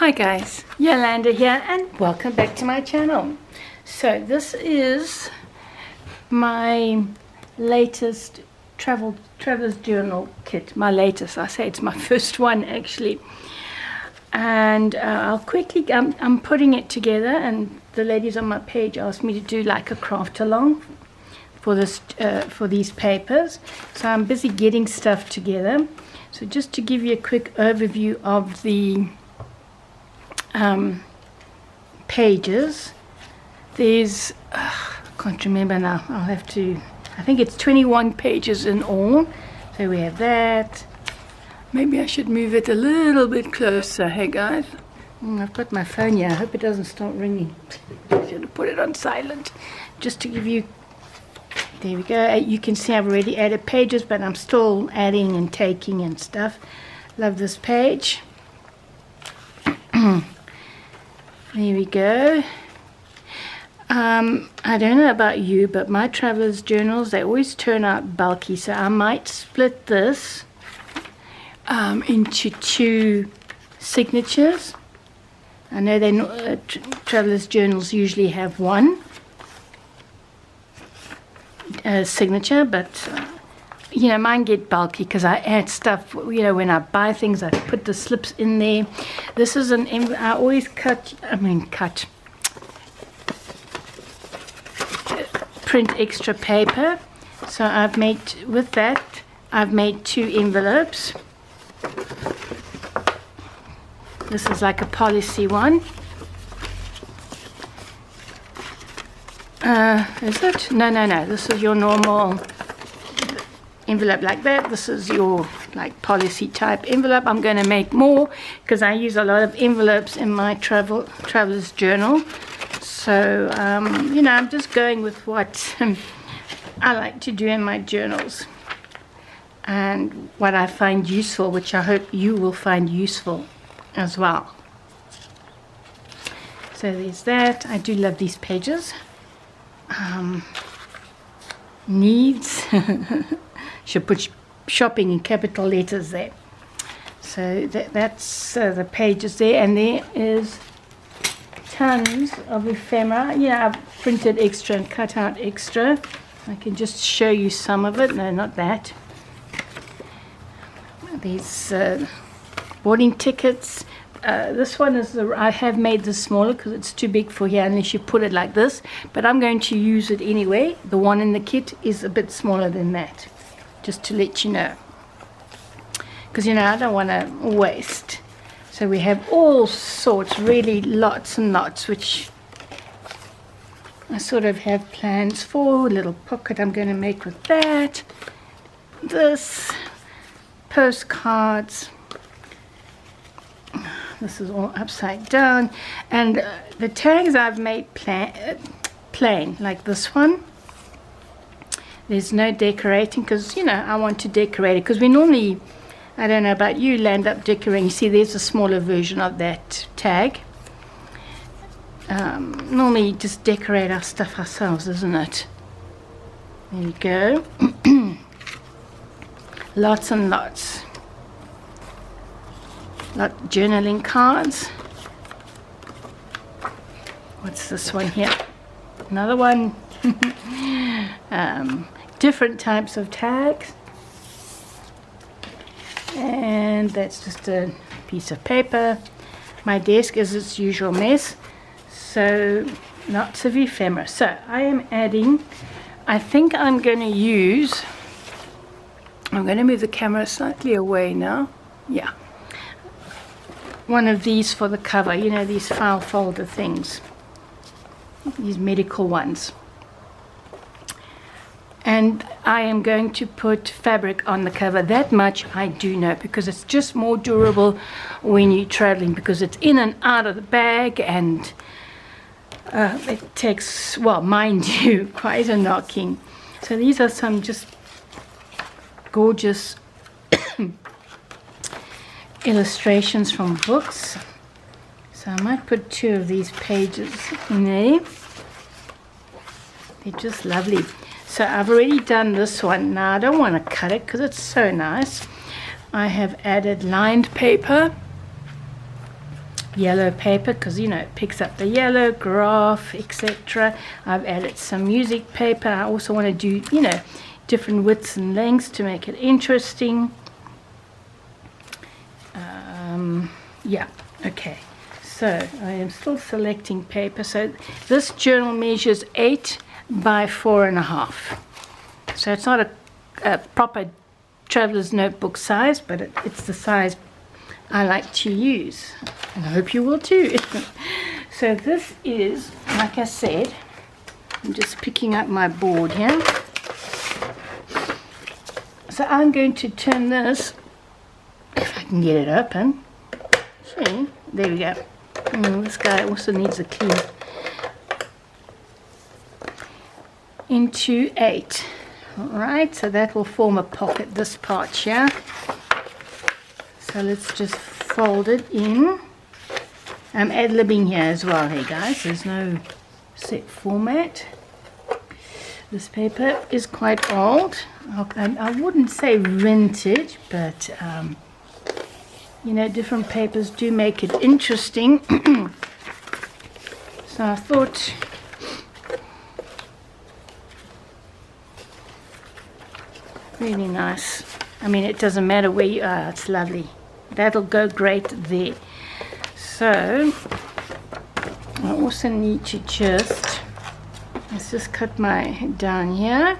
Hi guys, Yolanda here and welcome back to my channel. So this is my latest traveler's journal kit. My latest, I say it's my first one actually. And I'll quickly, I'm putting it together, and the ladies on my page asked me to do like a craft along for this for these papers. So I'm busy getting stuff together. So just to give you a quick overview of the pages, there's I can't remember now, I'll have to, I think it's 21 pages in all. So we have that. Maybe I should move it a little bit closer. Hey guys, I've got my phone here, I hope it doesn't start ringing. I should have put it on silent just to give you, there we go. You can see I've already added pages, but I'm still adding and taking and stuff. Love this page. There we go. I don't know about you, but my traveler's journals, they always turn out bulky, so I might split this into two signatures. I know they traveler's journals usually have one signature, but you know, mine get bulky because I add stuff. You know, when I buy things, I put the slips in there. This is I always print extra paper. So I've made, with that, I've made 2 envelopes. This is like a policy one. Is it? No. This is your normal envelope like that. This is your like policy type envelope. I'm going to make more because I use a lot of envelopes in my traveler's journal. So you know, I'm just going with what I like to do in my journals and what I find useful, which I hope you will find useful as well. So there's that. I do love these pages. Needs should put shopping in capital letters there. So that's the pages there, and there is tons of ephemera. Yeah, I've printed extra and cut out extra. I can just show you some of it. No, not that. These boarding tickets. This one is I have made this smaller because it's too big for here unless you put it like this, but I'm going to use it anyway. The one in the kit is a bit smaller than that, just to let you know, because you know I don't want to waste. So we have all sorts, really lots and lots, which I sort of have plans for. A little pocket I'm going to make with that. This, postcards. This is all upside down, and the tags I've made plain, like this one. There's no decorating because, you know, I want to decorate it, because we normally, I don't know about you, land up decorating. You see, there's a smaller version of that tag. Normally just decorate our stuff ourselves, isn't it? There you go. Lots and lots. Journaling cards. What's this one here? Another one. Different types of tags, and that's just a piece of paper. My desk is its usual mess, so lots of ephemera. So I am adding, I think I'm going to move the camera slightly away now. Yeah, one of these for the cover, you know, these file folder things, these medical ones. And I am going to put fabric on the cover. That much I do know, because it's just more durable when you're traveling, because it's in and out of the bag, and it takes, well, mind you, quite a knocking. So these are some just gorgeous illustrations from books. So I might put 2 of these pages in there. They're just lovely. So I've already done this one. Now I don't want to cut it because it's so nice. I have added lined paper yellow paper because you know it picks up the yellow, graph, etc. I've added some music paper. I also want to do, you know, different widths and lengths to make it interesting. Yeah, okay, so I am still selecting paper. So this journal measures 8 by 4.5, so it's not a proper traveler's notebook size, but it's the size I like to use, and I hope you will too. So this is, like I said, I'm just picking up my board here. So I'm going to turn this, if I can get it open. See, there we go. This guy also needs a clean. Into 8. Alright, so that will form a pocket, this part here. So let's just fold it in. I'm ad-libbing here as well, hey guys, there's no set format. This paper is quite old. I wouldn't say vintage, but you know, different papers do make it interesting. So I thought, really nice. I mean, it doesn't matter where you are, it's lovely. That'll go great there. So I also need to just, let's just cut my down here.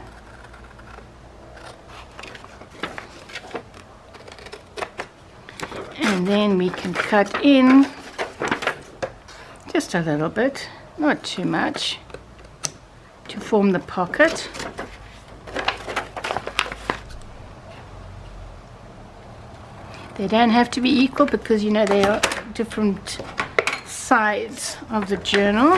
And then we can cut in just a little bit, not too much, to form the pocket. They don't have to be equal because, you know, they are different sides of the journal.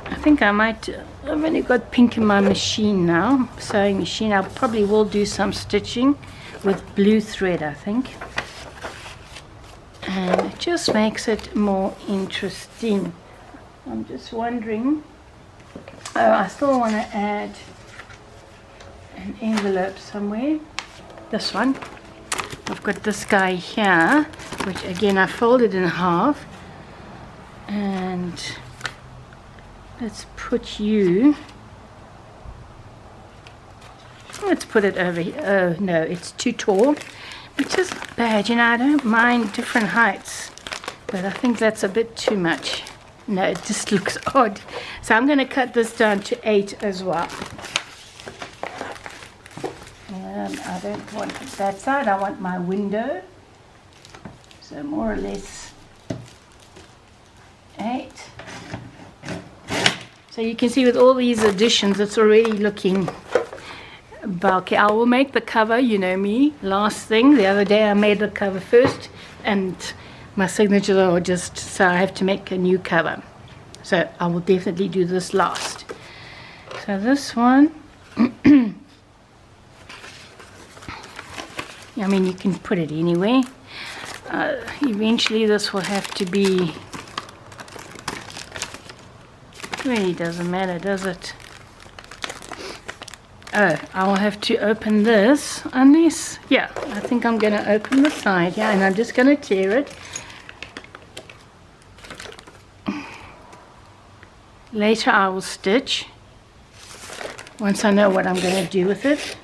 I think I might, I've only got pink in my machine now, sewing machine. I probably will do some stitching with blue thread, I think. And it just makes it more interesting. I'm just wondering, oh, I still want to add an envelope somewhere. This one. I've got this guy here, which again I folded in half, and let's put you, let's put it over here. Oh no, it's too tall, which is bad, you know. I don't mind different heights, but I think that's a bit too much. No, it just looks odd. So I'm going to cut this down to 8 as well. I don't want it that side, I want my window. So more or less 8. So you can see with all these additions, it's already looking bulky. I will make the cover, you know me, last thing. The other day I made the cover first, and my signatures are just, so I have to make a new cover. So I will definitely do this last. So this one, I mean, you can put it anywhere. Eventually this will have to be, really doesn't matter, does it? Oh, I will have to open this unless, yeah, I think I'm going to open the side here, and I'm just going to tear it. Later I will stitch once I know what I'm going to do with it.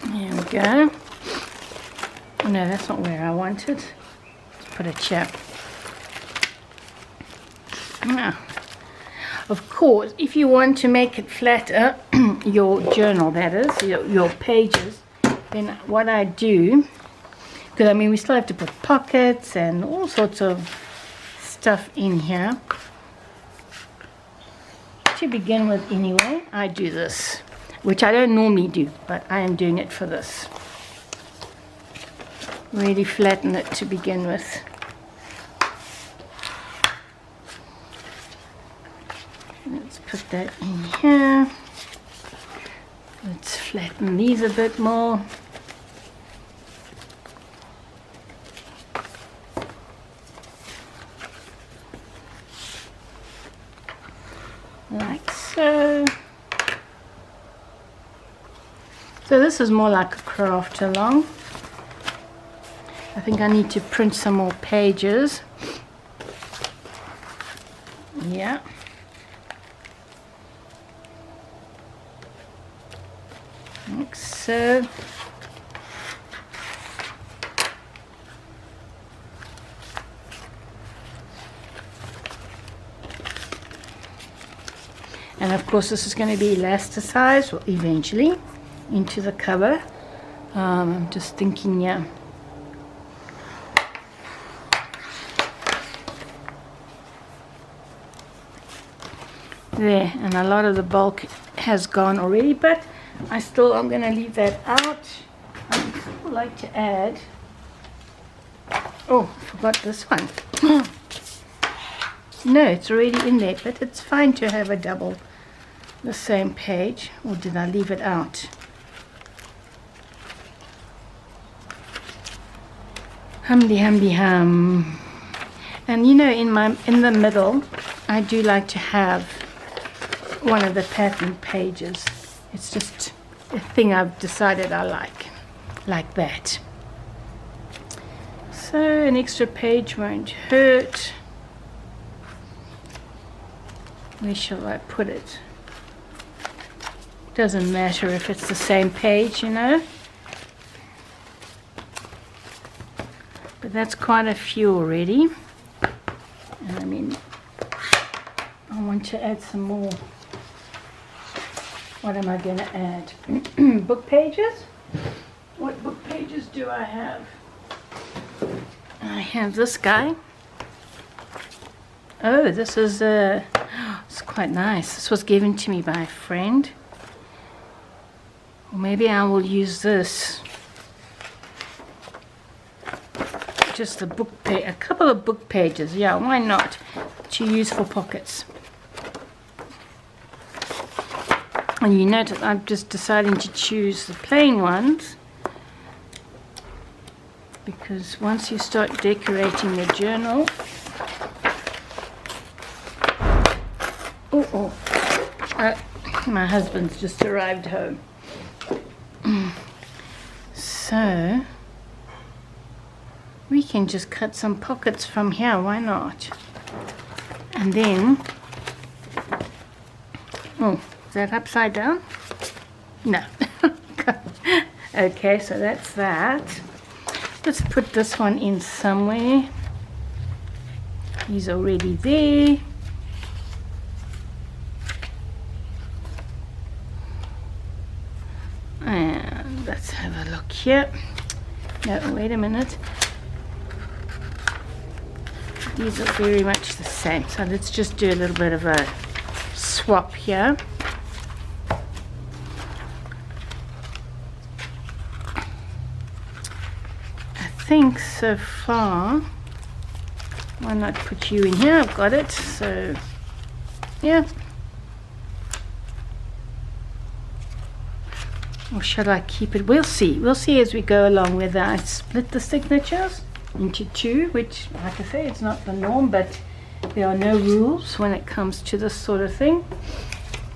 There we go. Oh, no, that's not where I want it. Let's put a chap. Now, of course, if you want to make it flatter, your journal, that is, your pages, then what I do, because I mean we still have to put pockets and all sorts of stuff in here. To begin with anyway, I do this, which I don't normally do, but I am doing it for this. Really flatten it to begin with. Let's put that in here. Let's flatten these a bit more. Like so. So this is more like a craft along. I think I need to print some more pages. Yeah. Like so. And of course this is going to be elasticized, well, eventually, into the cover. I'm just thinking, yeah. There, and a lot of the bulk has gone already, but I'm going to leave that out. I'd still like to add, oh, I forgot this one. No, it's already in there, but it's fine to have a double the same page. Or did I leave it out? Humdy humdy hum. And you know, in the middle, I do like to have one of the pattern pages. It's just a thing I've decided I like that. So an extra page won't hurt. Where shall I put it? Doesn't matter if it's the same page, you know. But that's quite a few already. And I mean, I want to add some more. What am I going to add? Book pages? What book pages do I have? I have this guy. Oh, this is it's quite nice. This was given to me by a friend. Or maybe I will use this. Just a couple of book pages. Yeah, why not? To use for pockets. And you notice I'm just deciding to choose the plain ones, because once you start decorating the journal, my husband's just arrived home. So we can just cut some pockets from here, why not? And then, oh, is that upside down? No. Okay, so that's that. Let's put this one in somewhere. He's already there. And let's have a look here. No, wait a minute. These are very much the same. So let's just do a little bit of a swap here. I think so far, why not put you in here? I've got it. So, yeah. Or should I keep it? We'll see. We'll see as we go along whether I split the signatures into two, which, like I say, it's not the norm, but there are no rules when it comes to this sort of thing.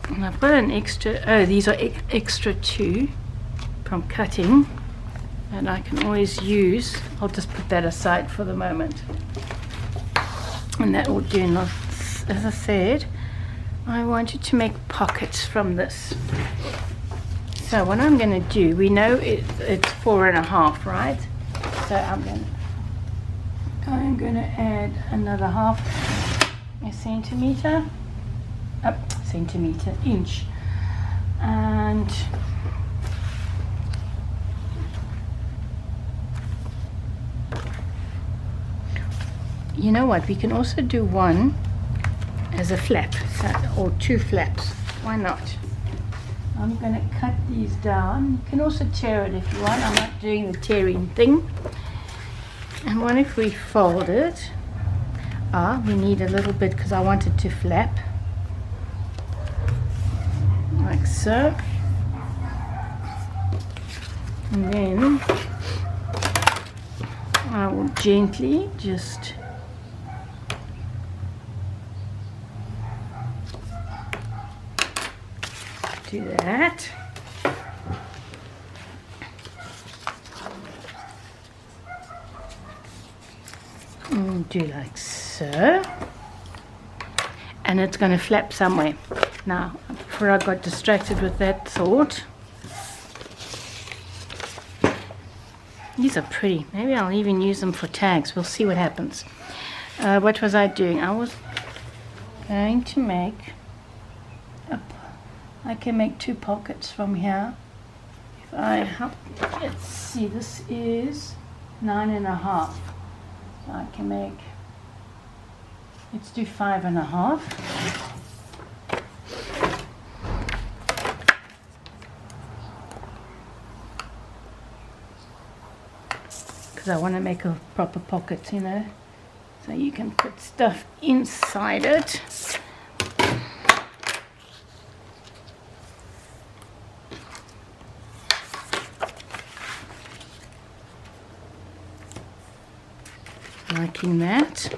And I've got an extra, oh, these are extra two from cutting, and I can always use, I'll just put that aside for the moment. And that will do enough. As I said, I wanted to make pockets from this. So what I'm going to do, we know it's 4.5, right? So I'm going to add another half a centimeter, inch, and you know what? We can also do one as a flap, or two flaps. Why not? I'm going to cut these down. You can also tear it if you want. I'm not doing the tearing thing. And what if we fold it? We need a little bit because I want it to flap. Like so. And then I will gently just do that. do like so, and it's going to flap somewhere. Now, before I got distracted with that thought, these are pretty. Maybe I'll even use them for tags. We'll see what happens. What was I doing? I was going to make I can make 2 pockets from here. If I let's see, this is 9.5. So I can make, let's do 5.5. Because I want to make a proper pocket, you know, so you can put stuff inside it. Liking that.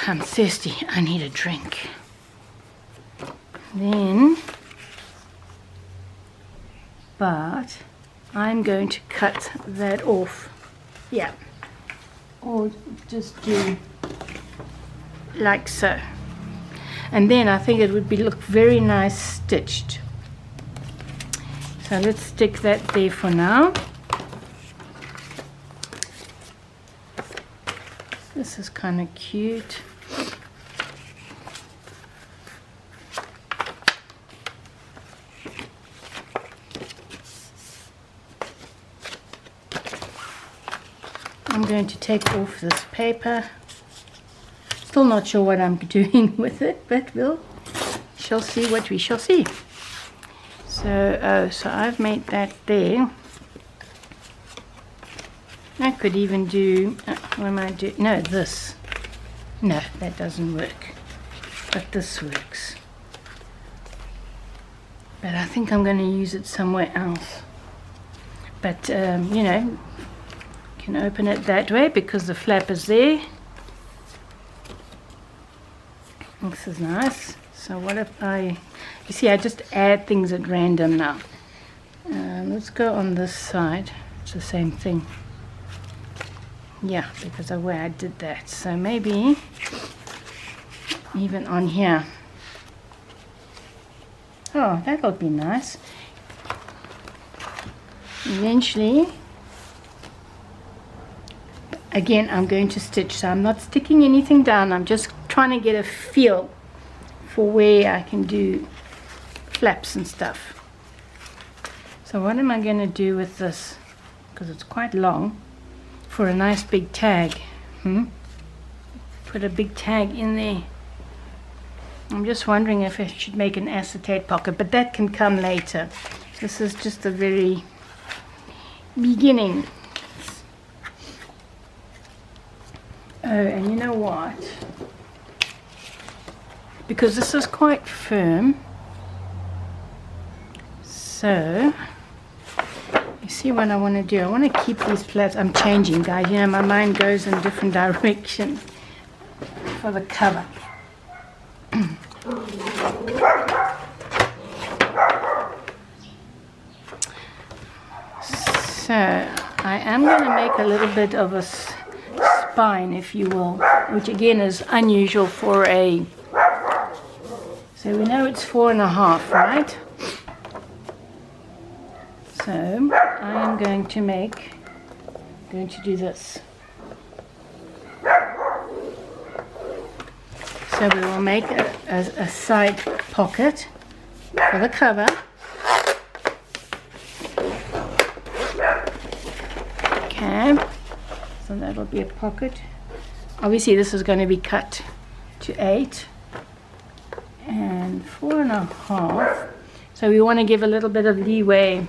I'm thirsty. I need a drink. Then, but I'm going to cut that off. Yeah. Or just do like so, and then I think it would be look very nice stitched. So let's stick that there for now. This is kind of cute. I'm going to take off this paper. Still not sure what I'm doing with it, but shall see what we shall see. So, so I've made that there. I could even do, what am I doing? No, this. No, that doesn't work. But this works. But I think I'm going to use it somewhere else. But, you know, you can open it that way because the flap is there. This is nice. So what if you see, I just add things at random now. Let's go on this side. It's the same thing. Yeah, because of where I did that. So maybe even on here. Oh, that'll be nice. Eventually, again, I'm going to stitch. So I'm not sticking anything down. I'm just trying to get a feel for where I can do flaps and stuff. So what am I going to do with this? Because it's quite long for a nice big tag. Put a big tag in there. I'm just wondering if I should make an acetate pocket, but that can come later. This is just the very beginning. Oh, and you know what? Because this is quite firm, so you see what I want to do. I want to keep these flats. I'm changing, guys. You know, my mind goes in different directions for the cover. So I am going to make a little bit of a spine, if you will, which again is unusual for a. So we know it's 4.5, right? So I am going to do this. So we will make a side pocket for the cover. Okay, so that'll be a pocket. Obviously this is going to be cut to 8 and 4.5. So we want to give a little bit of leeway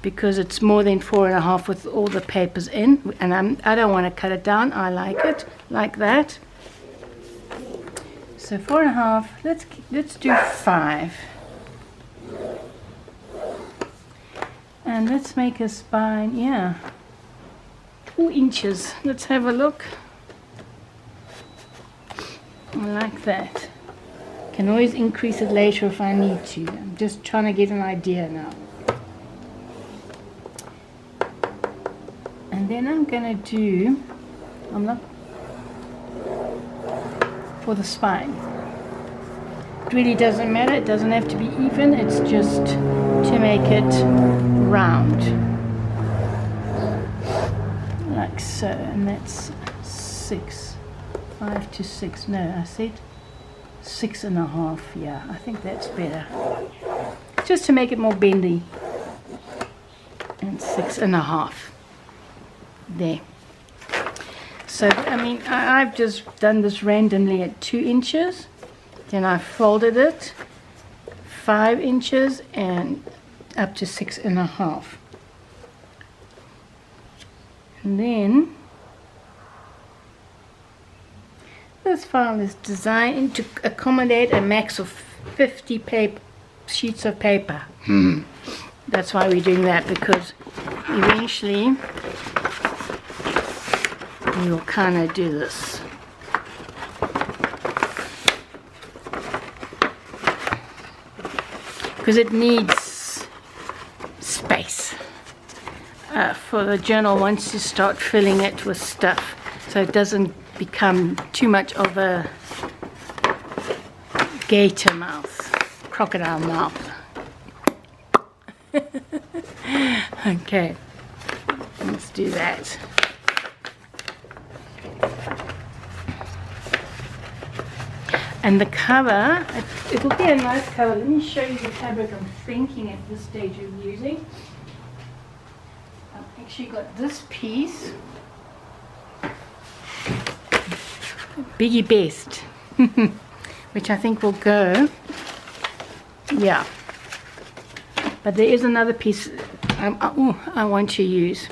because it's more than 4.5 with all the papers in, and I don't want to cut it down. I like it like that. So 4.5. Let's do 5, and let's make a spine. Yeah, 2 inches. Let's have a look. like that. Can always increase it later if I need to. I'm just trying to get an idea now. And then I'm going to do, I'm not, for the spine. It really doesn't matter, it doesn't have to be even, it's just to make it round. Like so, and that's 6, 5 to 6, no, I said 6.5, yeah, I think that's better. Just to make it more bendy. And 6.5. There. So, I mean, I've just done this randomly at 2 inches. Then I folded it 5 inches and up to 6.5. And then this file is designed to accommodate a max of 50 sheets of paper. That's why we're doing that, because eventually we will kind of do this. Because it needs space for the journal once you start filling it with stuff, so it doesn't become too much of a gator mouth, crocodile mouth. Okay, let's do that. And the cover, it will be a nice cover. Let me show you the fabric I'm thinking at this stage of using. I've actually got this piece, Biggie Best, which I think will go, yeah. But there is another piece I want to use.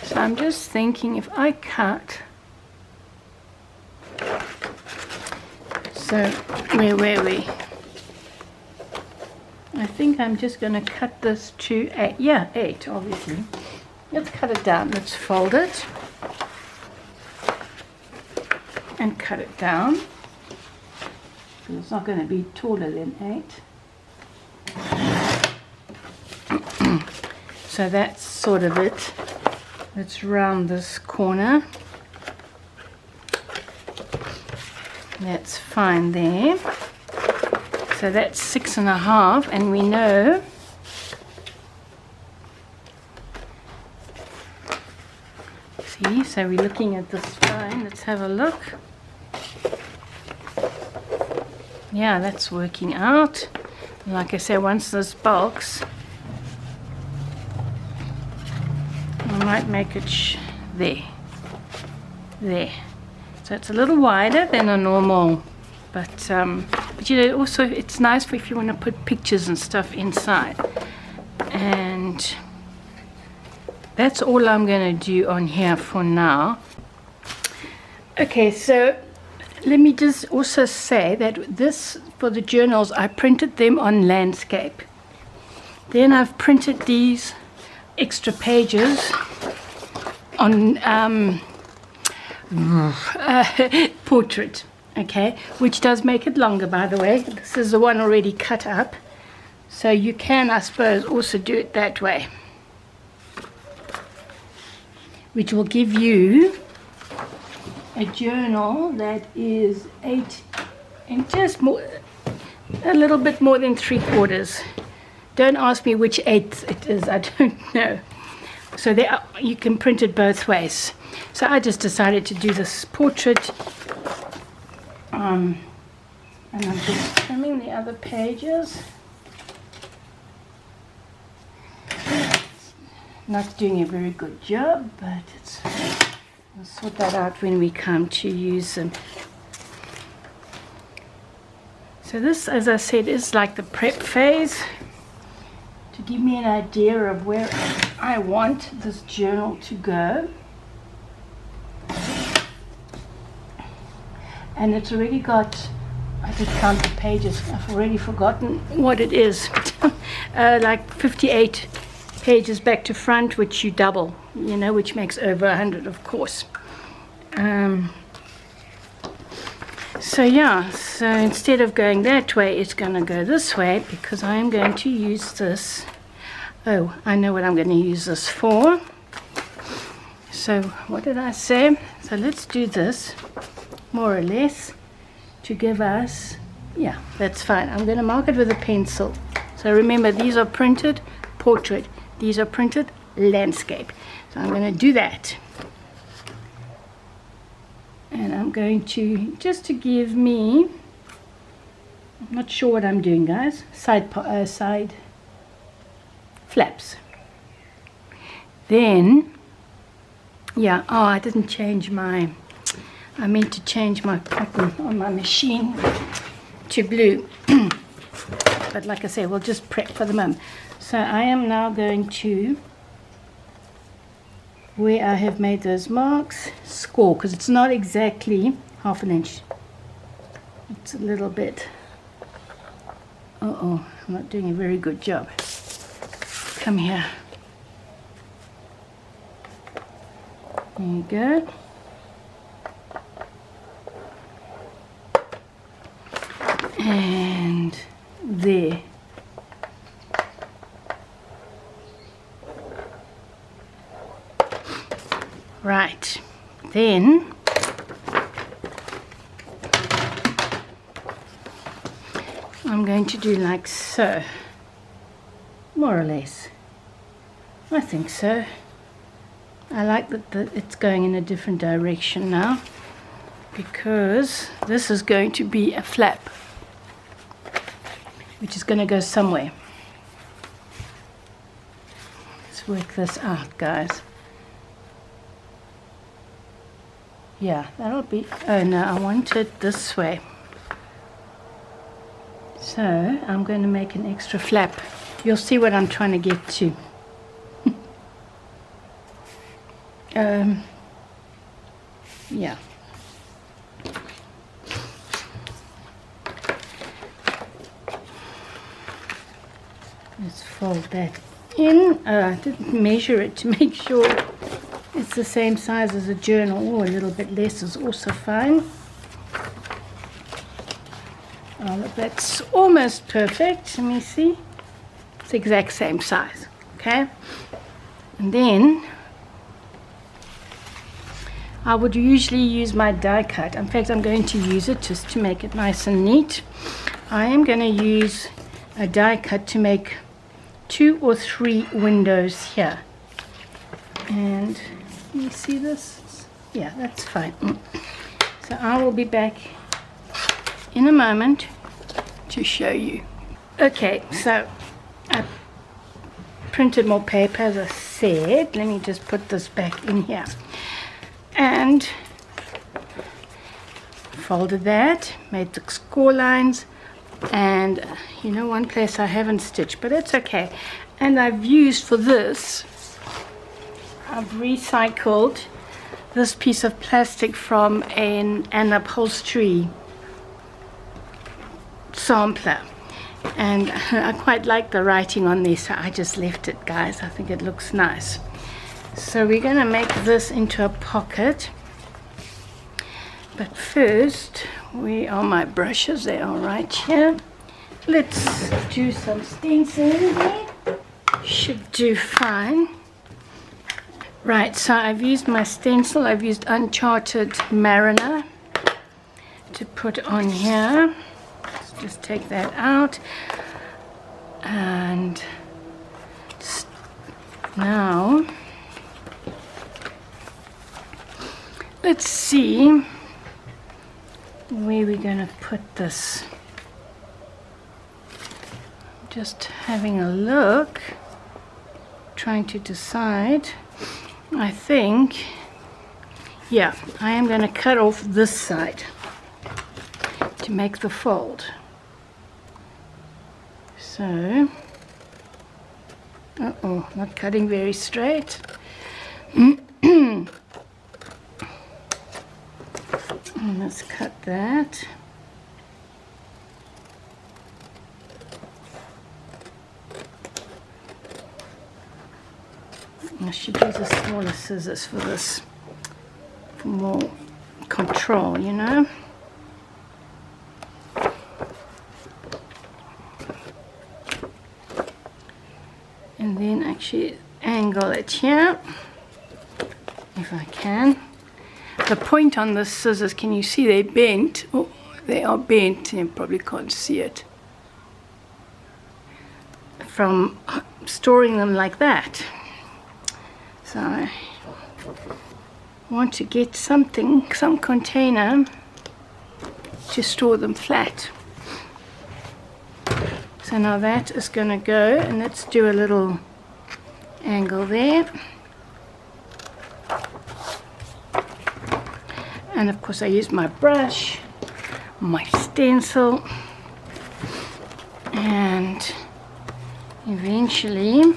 So I'm just thinking if I cut, so where were we? I think I'm just going to cut this to 8. Yeah, 8 obviously. Let's cut it down. Let's fold it and cut it down. So it's not going to be taller than 8. So that's sort of it. Let's round this corner. That's fine there. So that's 6.5, and we know see, so we're looking at the spine. Let's have a look. Yeah, that's working out. Like I said, once this bulks, I might make it there. So it's a little wider than a normal, but you know, also it's nice for if you want to put pictures and stuff inside. And that's all I'm going to do on here for now. Okay, so let me just also say that this, for the journals, I printed them on landscape. Then I've printed these extra pages on portrait, okay, which does make it longer, by the way. This is the one already cut up, so you can, I suppose, also do it that way, which will give you a journal that is 8 and just more, a little bit more than 3/4. Don't ask me which 1/8 it is, I don't know. So there are, you can print it both ways. So I just decided to do this portrait, and I'm just trimming the other pages. Not doing a very good job, but we'll sort that out when we come to use them. So this, as I said, is like the prep phase to give me an idea of where I want this journal to go. And it's already got, I did count the pages, I've already forgotten what it is. Like 58 pages back to front, which you double, you know, which makes over 100, of course. So yeah, so instead of going that way, it's going to go this way because I am going to use this. Oh, I know what I'm going to use this for. So what did I say? So let's do this more or less to give us, yeah, that's fine. I'm going to mark it with a pencil. So remember, these are printed portrait, these are printed landscape. So I'm going to do that. And I'm going to, just to give me, I'm not sure what I'm doing, guys, side flaps. Then, yeah, oh, I didn't change my, I meant to change my cotton on my machine to blue. But like I say, we'll just prep for the moment. So I am now going to, where I have made those marks, score, because it's not exactly half an inch. It's a little bit, I'm not doing a very good job. Come here. There you go. And there. Right. Then I'm going to do like so. More or less. I think so. I like that it's going in a different direction now, because this is going to be a flap which is going to go somewhere. Let's work this out, guys. Yeah, that'll be, oh no, I want it this way. So I'm going to make an extra flap. You'll see what I'm trying to get to. Yeah. Let's fold that in. I didn't measure it to make sure it's the same size as a journal, or a little bit less is also fine. Oh, look, that's almost perfect. Let me see. It's the exact same size. Okay. And then I would usually use my die cut. In fact, I'm going to use it just to make it nice and neat. I am going to use a die cut to make 2 or 3 windows here. And you see this? Yeah, that's fine. So I will be back in a moment to show you. Okay, so I printed more paper, as I said. Let me just put this back in here. And folded that, made the score lines, and you know, one place I haven't stitched, but it's okay. And I've used for this, I've recycled this piece of plastic from an upholstery sampler, and I quite like the writing on this, so I just left it, guys. I think it looks nice. So we're going to make this into a pocket, but first, where are my brushes? They are right here. Let's do some stenciling here. Should do fine. Right, so I've used my stencil. I've used Uncharted Mariner to put on here. Let's just take that out. And now, let's see where we're going to put this. Just having a look, trying to decide. I think, yeah, I am going to cut off this side to make the fold. So, not cutting very straight. Let's cut that. I should use a smaller scissors for this, for more control, you know. and then actually angle it here if I can. The point on the scissors, can you see they're bent? Oh, they are bent. You probably can't see it from storing them like that. So I want to get something, some container to store them flat. So now that is going to go, and let's do a little angle there. And of course I use my brush, my stencil, and eventually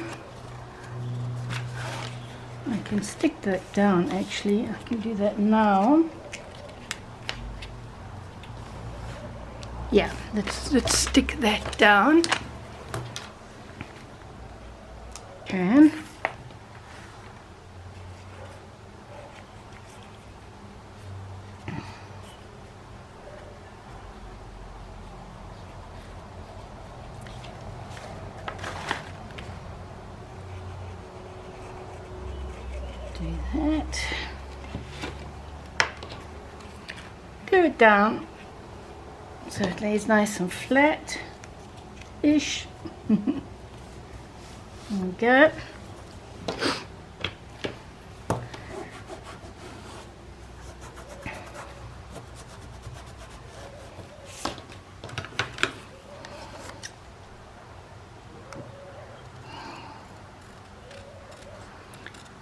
I can stick that down. Actually, I can do that now. Yeah, let's stick that down. Okay. Do that. Glue it down so it lays nice and flat-ish. There we go.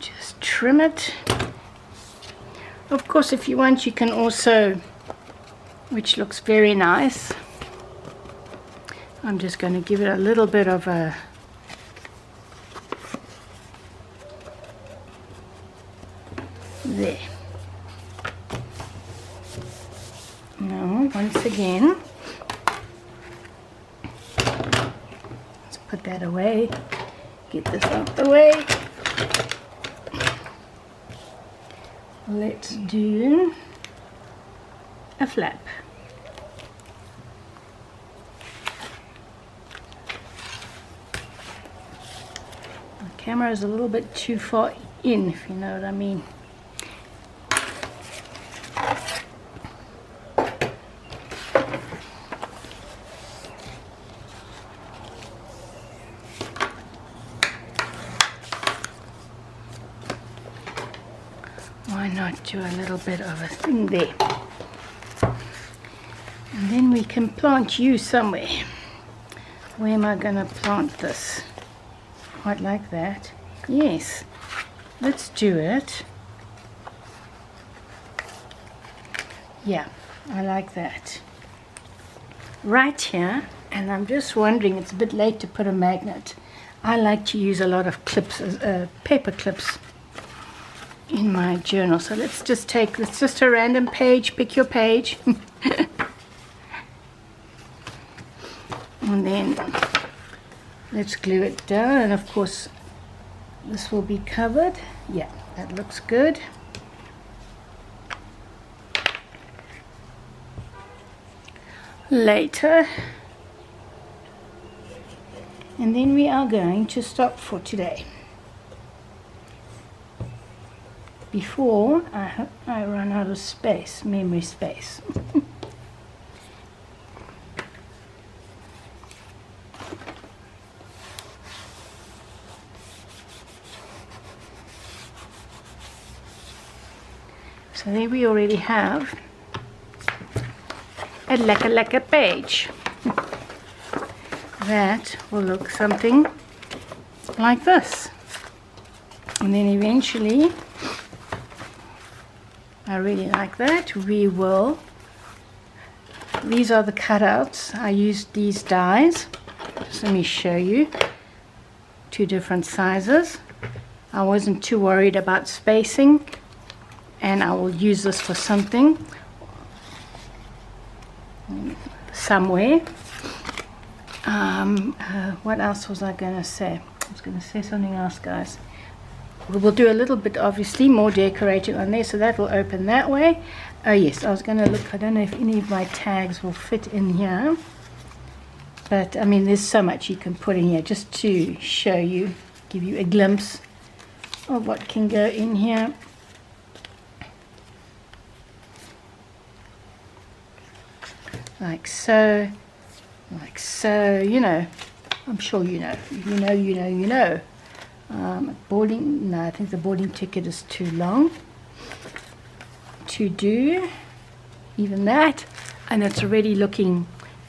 Just trim it. Of course, if you want, you can also, which looks very nice, I'm just going to give it a little bit of a there. Now, once again, let's put that away, get this out the way. Let's do a flap. The camera is a little bit too far in, if you know what I mean. Why not do a little bit of a thing there? And then we can plant you somewhere. Where am I going to plant this? Quite like that. Yes, let's do it. Yeah, I like that. Right here, and I'm just wondering, it's a bit late to put a magnet. I like to use a lot of clips, paper clips in my journal. So let's just a random page, pick your page. And then let's glue it down, and of course this will be covered. Yeah, that looks good. Later. And then we are going to stop for today, before I run out of space, memory space. So there we already have a lekker page. That will look something like this. And then eventually, I really like that, these are the cutouts. I used these dies. Just let me show you. 2 different sizes. I wasn't too worried about spacing, and I will use this for something somewhere. What else was I going to say? I was going to say something else, guys. We'll do a little bit, obviously, more decorating on there, so that will open that way. Oh yes, I was going to look. I don't know if any of my tags will fit in here, but I mean, there's so much you can put in here just to show you give you a glimpse of what can go in here. Like so, you know, I'm sure you know, you know. Boarding, no, I think the boarding ticket is too long to do, even that, and it's already looking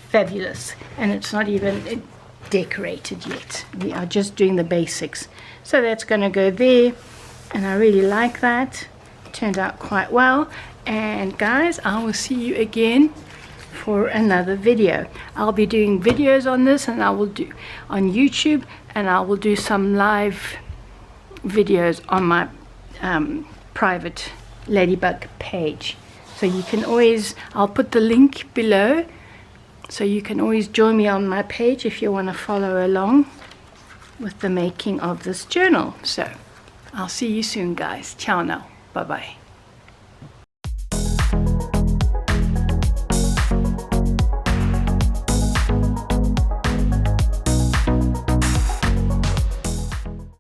fabulous, and it's not even decorated yet. We are just doing the basics. So that's going to go there, and I really like that. It turned out quite well. And guys, I will see you again for another video. I'll be doing videos on this, and I will do on YouTube, and I will do some live videos on my private Ladybug page. So you can always, I'll put the link below, so you can always join me on my page if you want to follow along with the making of this journal. So I'll see you soon, guys. Ciao now. Bye bye.